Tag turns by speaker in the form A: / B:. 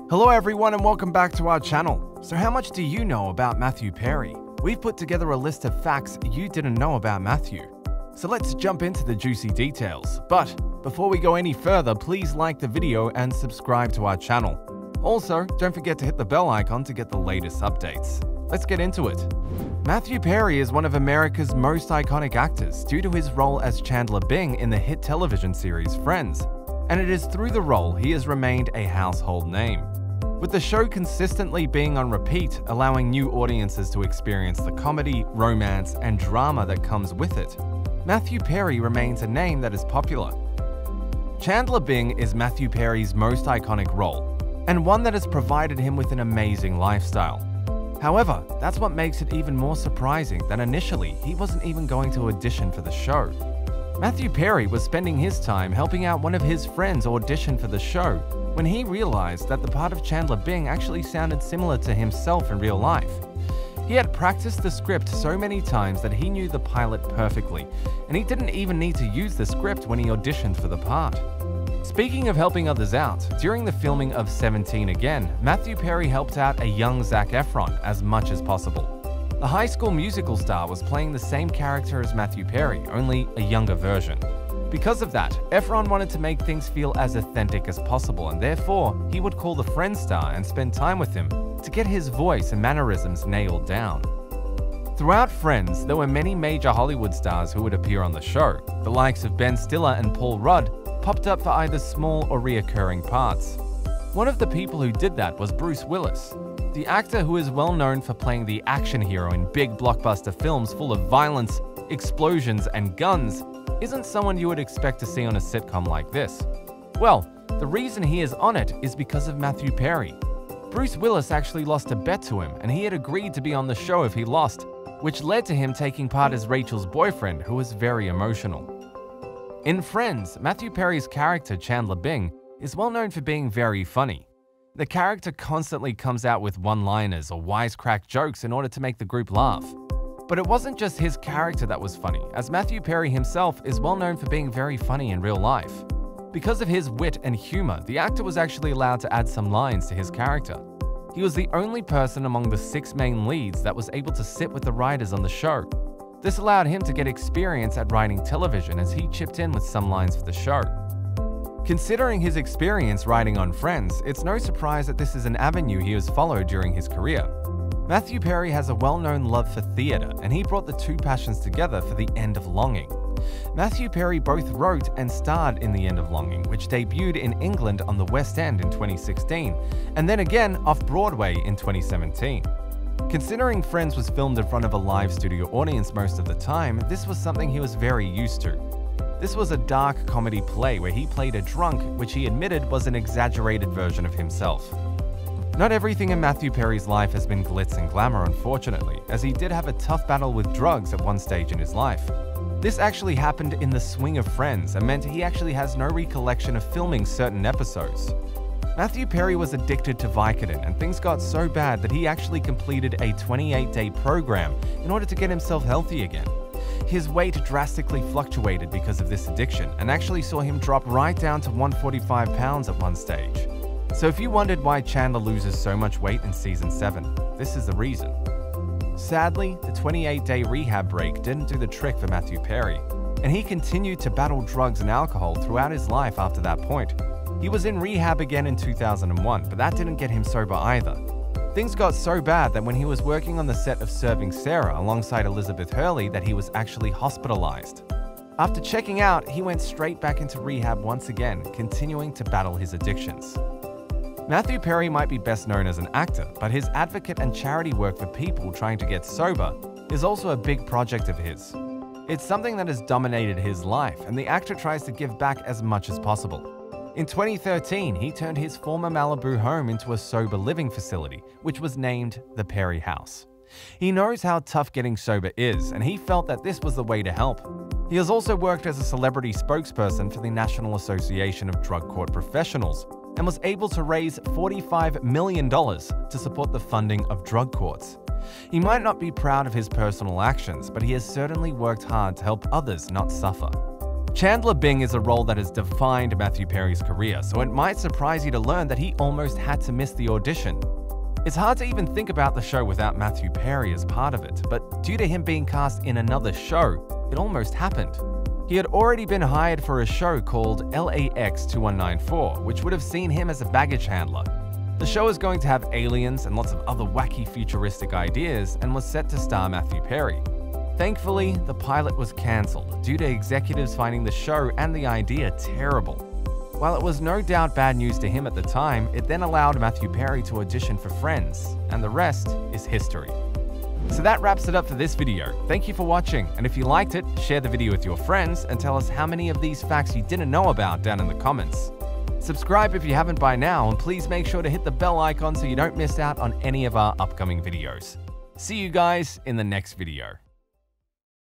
A: Hello everyone and welcome back to our channel. So how much do you know about Matthew Perry? We've put together a list of facts you didn't know about Matthew. So let's jump into the juicy details. But before we go any further, please like the video and subscribe to our channel. Also, don't forget to hit the bell icon to get the latest updates. Let's get into it. Matthew Perry is one of America's most iconic actors due to his role as Chandler Bing in the hit television series Friends. And it is through the role he has remained a household name, with the show consistently being on repeat, allowing new audiences to experience the comedy, romance, and drama that comes with it. Matthew Perry remains a name that is popular. Chandler Bing is Matthew Perry's most iconic role, and one that has provided him with an amazing lifestyle. However, that's what makes it even more surprising that initially he wasn't even going to audition for the show. Matthew Perry was spending his time helping out one of his friends audition for the show when he realized that the part of Chandler Bing actually sounded similar to himself in real life. He had practiced the script so many times that he knew the pilot perfectly, and he didn't even need to use the script when he auditioned for the part. Speaking of helping others out, during the filming of 17 Again, Matthew Perry helped out a young Zac Efron as much as possible. The High School Musical star was playing the same character as Matthew Perry, only a younger version. Because of that, Efron wanted to make things feel as authentic as possible, and therefore, he would call the Friends star and spend time with him to get his voice and mannerisms nailed down. Throughout Friends, there were many major Hollywood stars who would appear on the show. The likes of Ben Stiller and Paul Rudd popped up for either small or reoccurring parts. One of the people who did that was Bruce Willis. The actor, who is well known for playing the action hero in big blockbuster films full of violence, explosions, and guns, isn't someone you would expect to see on a sitcom like this. Well, the reason he is on it is because of Matthew Perry. Bruce Willis actually lost a bet to him, and he had agreed to be on the show if he lost, which led to him taking part as Rachel's boyfriend, who was very emotional. In Friends, Matthew Perry's character, Chandler Bing, is well known for being very funny. The character constantly comes out with one-liners or wisecrack jokes in order to make the group laugh. But it wasn't just his character that was funny, as Matthew Perry himself is well known for being very funny in real life. Because of his wit and humor, the actor was actually allowed to add some lines to his character. He was the only person among the 6 main leads that was able to sit with the writers on the show. This allowed him to get experience at writing television, as he chipped in with some lines for the show. Considering his experience writing on Friends, it's no surprise that this is an avenue he has followed during his career. Matthew Perry has a well-known love for theater, and he brought the two passions together for The End of Longing. Matthew Perry both wrote and starred in The End of Longing, which debuted in England on the West End in 2016, and then again off-Broadway in 2017. Considering Friends was filmed in front of a live studio audience most of the time, this was something he was very used to. This was a dark comedy play where he played a drunk, which he admitted was an exaggerated version of himself. Not everything in Matthew Perry's life has been glitz and glamour, unfortunately, as he did have a tough battle with drugs at one stage in his life. This actually happened in the swing of Friends and meant he actually has no recollection of filming certain episodes. Matthew Perry was addicted to Vicodin, and things got so bad that he actually completed a 28-day program in order to get himself healthy again. His weight drastically fluctuated because of this addiction and actually saw him drop right down to 145 pounds at one stage. So if you wondered why Chandler loses so much weight in season 7, this is the reason. Sadly, the 28-day rehab break didn't do the trick for Matthew Perry, and he continued to battle drugs and alcohol throughout his life after that point. He was in rehab again in 2001, but that didn't get him sober either. Things got so bad that when he was working on the set of Serving Sarah alongside Elizabeth Hurley that he was actually hospitalized. After checking out, he went straight back into rehab once again, continuing to battle his addictions. Matthew Perry might be best known as an actor, but his advocate and charity work for people trying to get sober is also a big project of his. It's something that has dominated his life, and the actor tries to give back as much as possible. In 2013, he turned his former Malibu home into a sober living facility, which was named the Perry House. He knows how tough getting sober is, and he felt that this was the way to help. He has also worked as a celebrity spokesperson for the National Association of Drug Court Professionals, and was able to raise $45 million to support the funding of drug courts. He might not be proud of his personal actions, but he has certainly worked hard to help others not suffer. Chandler Bing is a role that has defined Matthew Perry's career, so it might surprise you to learn that he almost had to miss the audition. It's hard to even think about the show without Matthew Perry as part of it, but due to him being cast in another show, it almost happened. He had already been hired for a show called LAX 2194, which would have seen him as a baggage handler. The show is going to have aliens and lots of other wacky futuristic ideas and was set to star Matthew Perry. Thankfully, the pilot was cancelled due to executives finding the show and the idea terrible. While it was no doubt bad news to him at the time, it then allowed Matthew Perry to audition for Friends, and the rest is history. So that wraps it up for this video. Thank you for watching, and if you liked it, share the video with your friends and tell us how many of these facts you didn't know about down in the comments. Subscribe if you haven't by now, and please make sure to hit the bell icon so you don't miss out on any of our upcoming videos. See you guys in the next video.